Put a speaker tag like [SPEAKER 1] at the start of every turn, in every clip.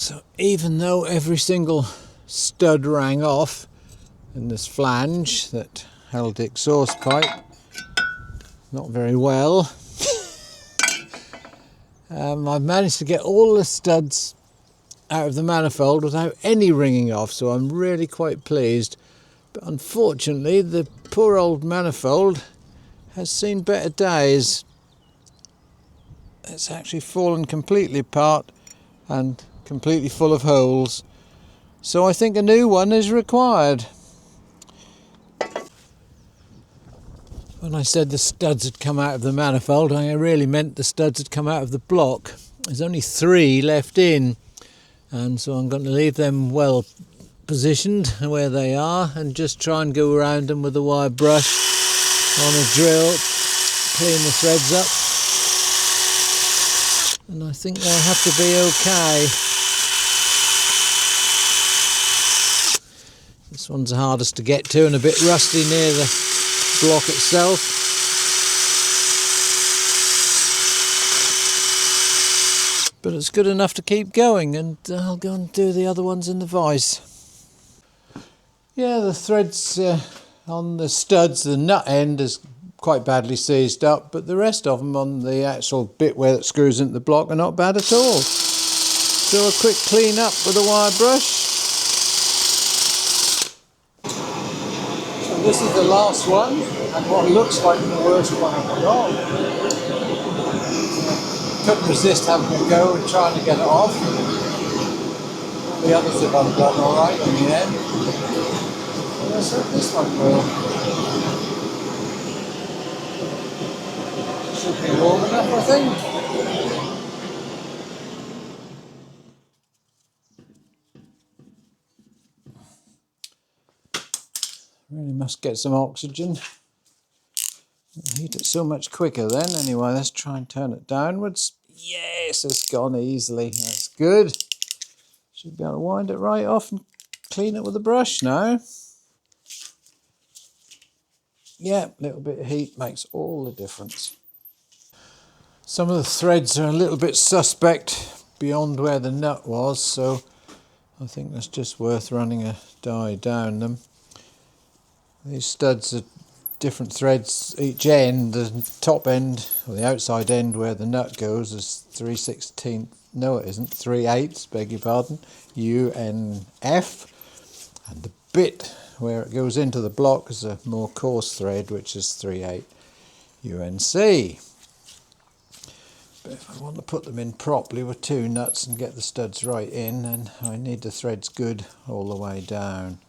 [SPEAKER 1] So even though every single stud rang off in this flange that held the exhaust pipe, not very well, I've managed to get all the studs out of the manifold without any ringing off, so I'm really quite pleased. But unfortunately the poor old manifold has seen better days. It's actually fallen completely apart and completely full of holes, so I think a new one is required. When I said the studs had come out of the manifold, I really meant the studs had come out of the block. There's only 3 left in, and so I'm going to leave them well positioned where they are and just try and go around them with a wire brush on a drill, clean the threads up, and I think they'll have to be okay. This one's the hardest to get to and a bit rusty near the block itself. But it's good enough to keep going, and I'll go and do the other ones in the vise. Yeah, the threads on the studs, the nut end is quite badly seized up, but the rest of them on the actual bit where it screws into the block are not bad at all. So a quick clean up with a wire brush. So this is the last one, and what looks like the worst one I've got. Couldn't resist having a go and trying to get it off. The others have done alright in the end. Let's hope this one will. Should be warm enough, I think. Really must get some oxygen. It'll heat it so much quicker then. Anyway, let's try and turn it downwards. Yes, it's gone easily. That's good. Should be able to wind it right off and clean it with a brush now. Yeah, a little bit of heat makes all the difference. Some of the threads are a little bit suspect beyond where the nut was, so I think that's just worth running a die down them. These studs are different threads each end. The top end, or the outside end where the nut goes, is 3/16, no it isn't, 3/8, beg your pardon, UNF, and the bit where it goes into the block is a more coarse thread, which is 3/8 UNC. But if I want to put them in properly with 2 nuts and get the studs right in, then I need the threads good all the way down.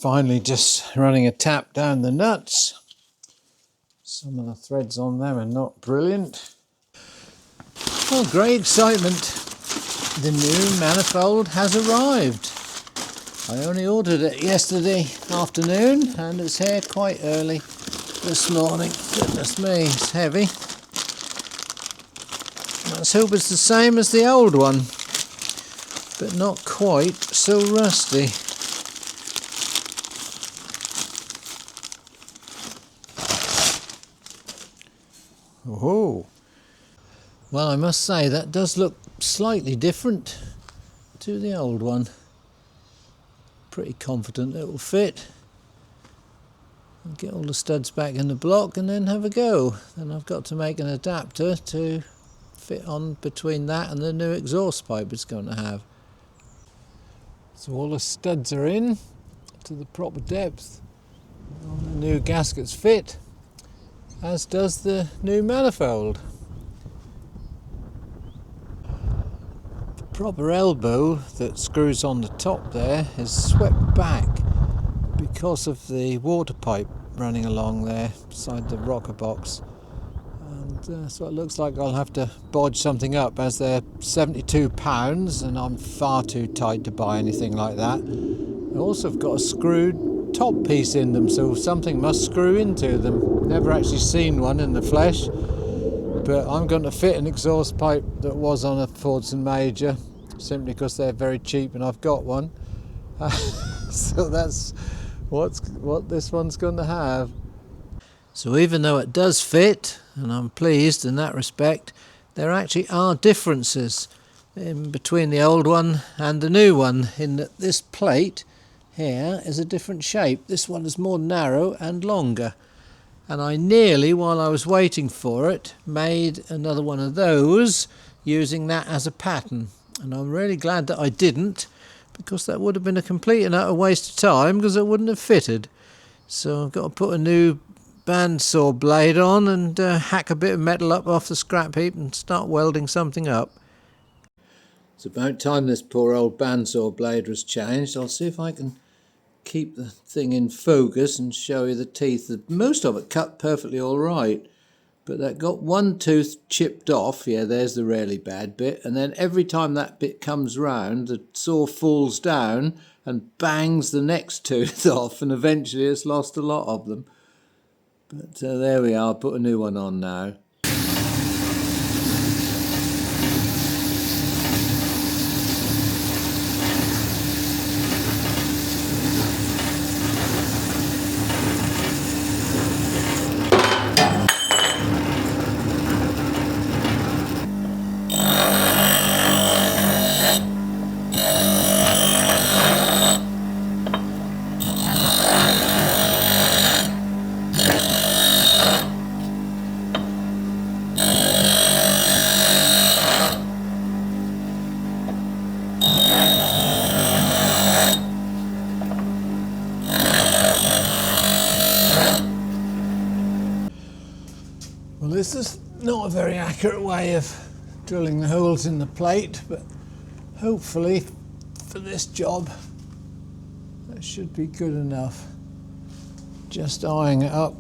[SPEAKER 1] Finally, just running a tap down the nuts. Some of the threads on them are not brilliant. Well, great excitement. The new manifold has arrived. I only ordered it yesterday afternoon and it's here quite early this morning. Goodness me, it's heavy. Let's hope it's the same as the old one, but not quite so rusty. Oh, well, I must say that does look slightly different to the old one. Pretty confident it will fit. I'll get all the studs back in the block and then have a go. Then I've got to make an adapter to fit on between that and the new exhaust pipe it's going to have. So all the studs are in to the proper depth. All the new gaskets fit, as does the new manifold. The proper elbow that screws on the top there is swept back because of the water pipe running along there beside the rocker box, and so it looks like I'll have to bodge something up, as they're £72 and I'm far too tight to buy anything like that. I also have got a screwed top piece in them, so something must screw into them. Never actually seen one in the flesh, but I'm going to fit an exhaust pipe that was on a Fordson Major simply because they're very cheap and I've got one. So that's what this one's going to have. So even though it does fit, and I'm pleased in that respect, there actually are differences. in between the old one and the new one, in that this plate here is a different shape. This one is more narrow and longer, and I nearly, while I was waiting for it, made another one of those using that as a pattern, and I'm really glad that I didn't, because that would have been a complete and utter waste of time, because it wouldn't have fitted. So I've got to put a new bandsaw blade on and hack a bit of metal up off the scrap heap and start welding something up. It's about time this poor old bandsaw blade was changed. I'll see if I can keep the thing in focus and show you the teeth. Most of it cut perfectly all right, but that got one tooth chipped off. Yeah, there's the really bad bit. And then every time that bit comes round, the saw falls down and bangs the next tooth off, and eventually it's lost a lot of them. But there we are, put a new one on now. Well, this is not a very accurate way of drilling the holes in the plate, but hopefully for this job that should be good enough. Just eyeing it up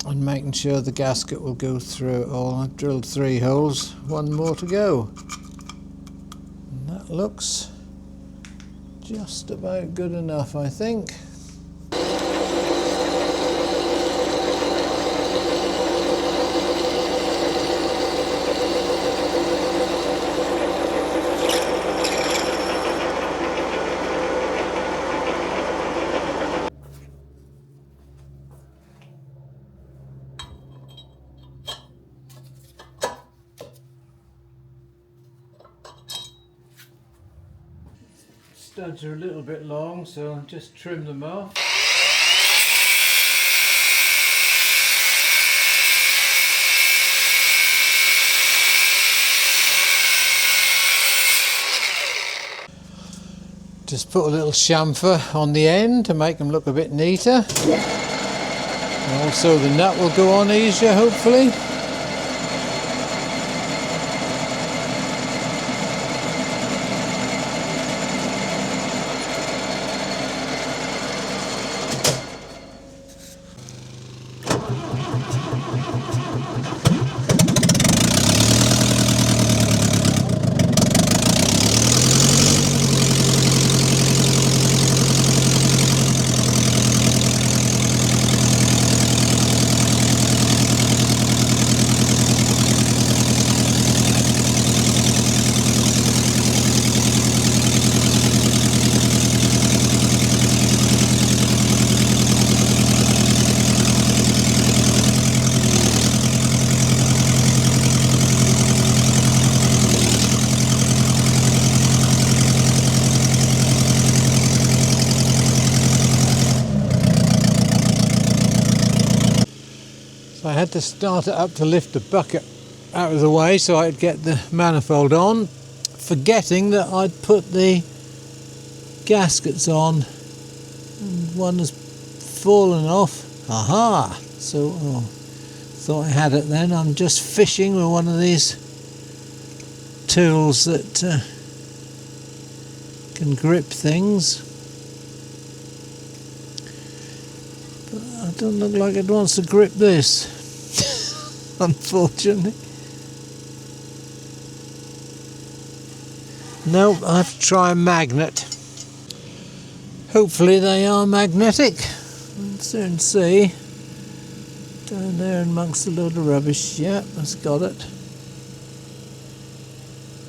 [SPEAKER 1] and making sure the gasket will go through it all. I've drilled 3 holes, 1 more to go. And that looks just about good enough, I think. Studs are a little bit long, so I'll just trim them off. Just put a little chamfer on the end to make them look a bit neater. And also the nut will go on easier, hopefully. So I had to start it up to lift the bucket out of the way so I'd get the manifold on, forgetting that I'd put the gaskets on, and one has fallen off. Aha! So thought I had it then. I'm just fishing with one of these tools that can grip things. But it doesn't look like it wants to grip this, unfortunately. No, I have to try a magnet. Hopefully they are magnetic. We'll soon see. Down there amongst a load of rubbish. Yeah, that's got it.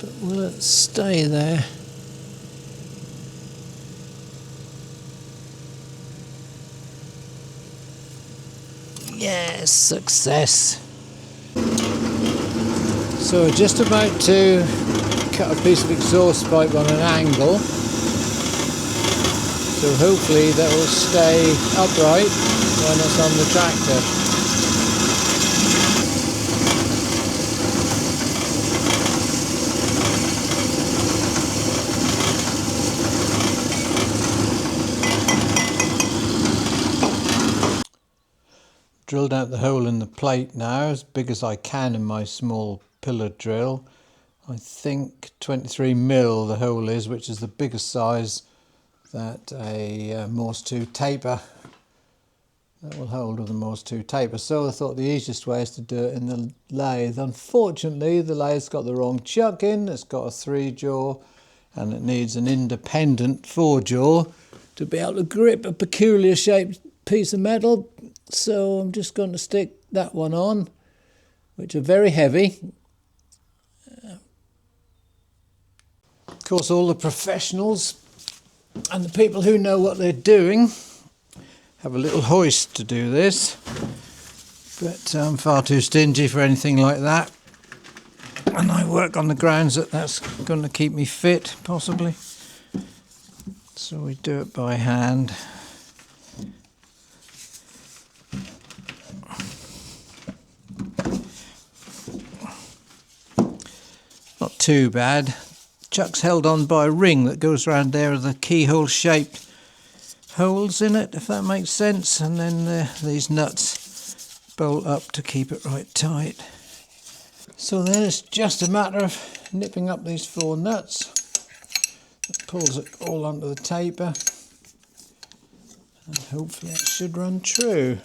[SPEAKER 1] But will it stay there? Yes, success. So we're just about to cut a piece of exhaust pipe on an angle, so hopefully that will stay upright when it's on the tractor. Drilled out the hole in the plate now, as big as I can in my small pillar drill. I think 23mm the hole is, which is the biggest size that a Morse 2 taper that will hold with a Morse 2 taper. So I thought the easiest way is to do it in the lathe. Unfortunately, the lathe's got the wrong chuck in. It's got a 3-jaw and it needs an independent 4-jaw to be able to grip a peculiar shaped piece of metal. So I'm just going to stick that one on, which are very heavy. Of course, all the professionals and the people who know what they're doing have a little hoist to do this, but I'm far too stingy for anything like that, and I work on the grounds that that's going to keep me fit, possibly. So we do it by hand. Not too bad. Chuck's held on by a ring that goes around there with the keyhole shaped holes in it, if that makes sense, and then these nuts bolt up to keep it right tight. So then it's just a matter of nipping up these 4 nuts. It pulls it all onto the taper, and hopefully it should run true.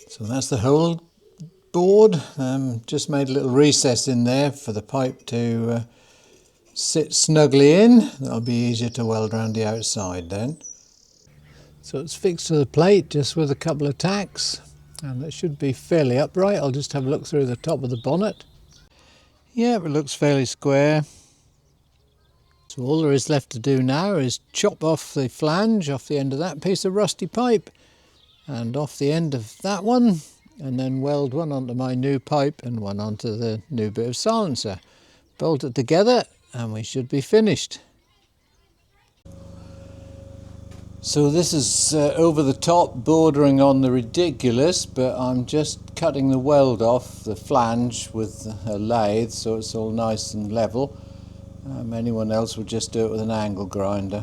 [SPEAKER 1] So that's the whole board. Just made a little recess in there for the pipe to sit snugly in. That'll be easier to weld around the outside then. So it's fixed to the plate just with a couple of tacks, and it should be fairly upright. I'll just have a look through the top of the bonnet. Yeah, it looks fairly square. So all there is left to do now is chop off the flange off the end of that piece of rusty pipe and off the end of that one, and then weld one onto my new pipe and one onto the new bit of silencer. Bolt it together and we should be finished. So this is over the top, bordering on the ridiculous, but I'm just cutting the weld off the flange with a lathe so it's all nice and level. Anyone else would just do it with an angle grinder.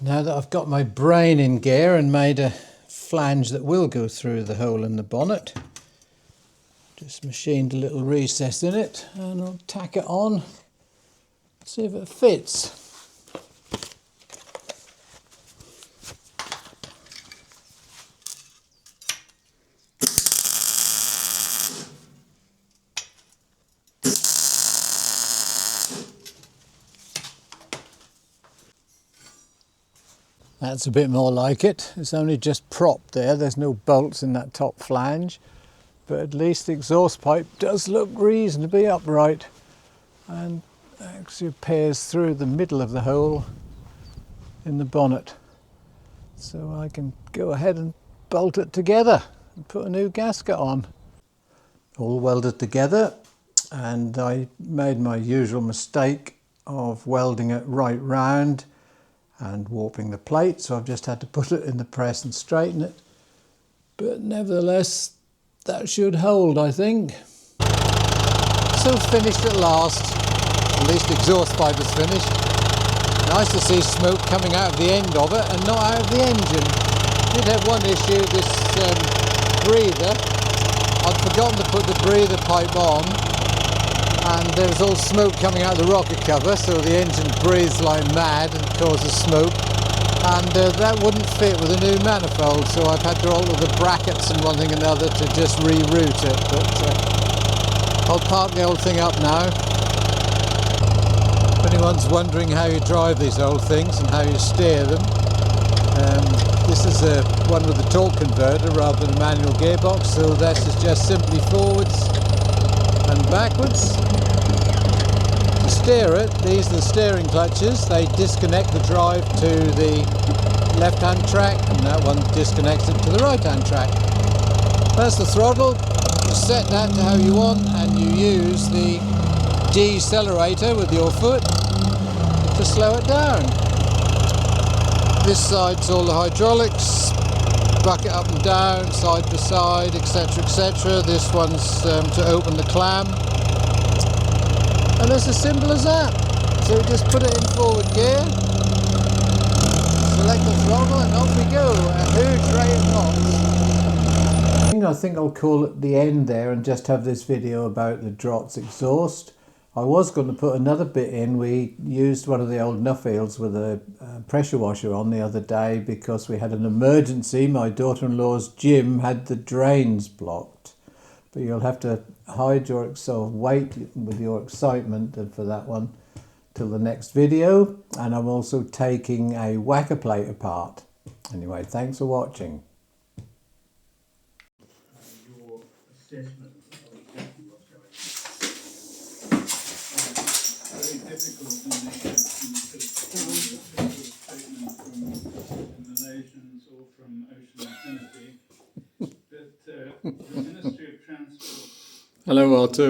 [SPEAKER 1] Now that I've got my brain in gear and made a flange that will go through the hole in the bonnet, just machined a little recess in it and I'll tack it on, see if it fits. That's a bit more like it. It's only just propped there. There's no bolts in that top flange, but at least the exhaust pipe does look reasonably upright and actually appears through the middle of the hole in the bonnet. So I can go ahead and bolt it together and put a new gasket on. All welded together, and I made my usual mistake of welding it right round and warping the plate, so I've just had to put it in the press and straighten it, but nevertheless that should hold, I think. So finished at last. At least the exhaust pipe is finished. Nice to see smoke coming out of the end of it and not out of the engine. Did have one issue, this breather. I'd forgotten to put the breather pipe on, and there was all smoke coming out of the rocket cover, so the engine breathes like mad and causes smoke, and that wouldn't fit with a new manifold, so I've had to alter the brackets and one thing and another to just reroute it, but I'll park the old thing up now. If anyone's wondering how you drive these old things and how you steer them, this is one with a torque converter rather than a manual gearbox, so this is just simply forwards and backwards. To steer it, these are the steering clutches. They disconnect the drive to the left-hand track, and that one disconnects it to the right-hand track. That's the throttle. You set that to how you want, and you use the decelerator with your foot to slow it down. This side's all the hydraulics, bucket up and down, side to side, etc, etc. This one's to open the clam, and it's as simple as that. So just put it in forward gear, select the throttle, and off we go. A huge ray of knots. I think I'll call it the end there and just have this video about the Drott Exhaust. I was going to put another bit in. We used one of the old Nuffields with a pressure washer on the other day because we had an emergency. My daughter-in-law's gym had the drains blocked. But you'll have to hide your wait with your excitement for that one till the next video. And I'm also taking a whacker plate apart. Anyway, thanks for watching.
[SPEAKER 2] Your assessment of exactly what's going on. Very difficult in the statement from the nations or from Ocean Infinity, but the Ministry of Transport.
[SPEAKER 1] Hello, R2.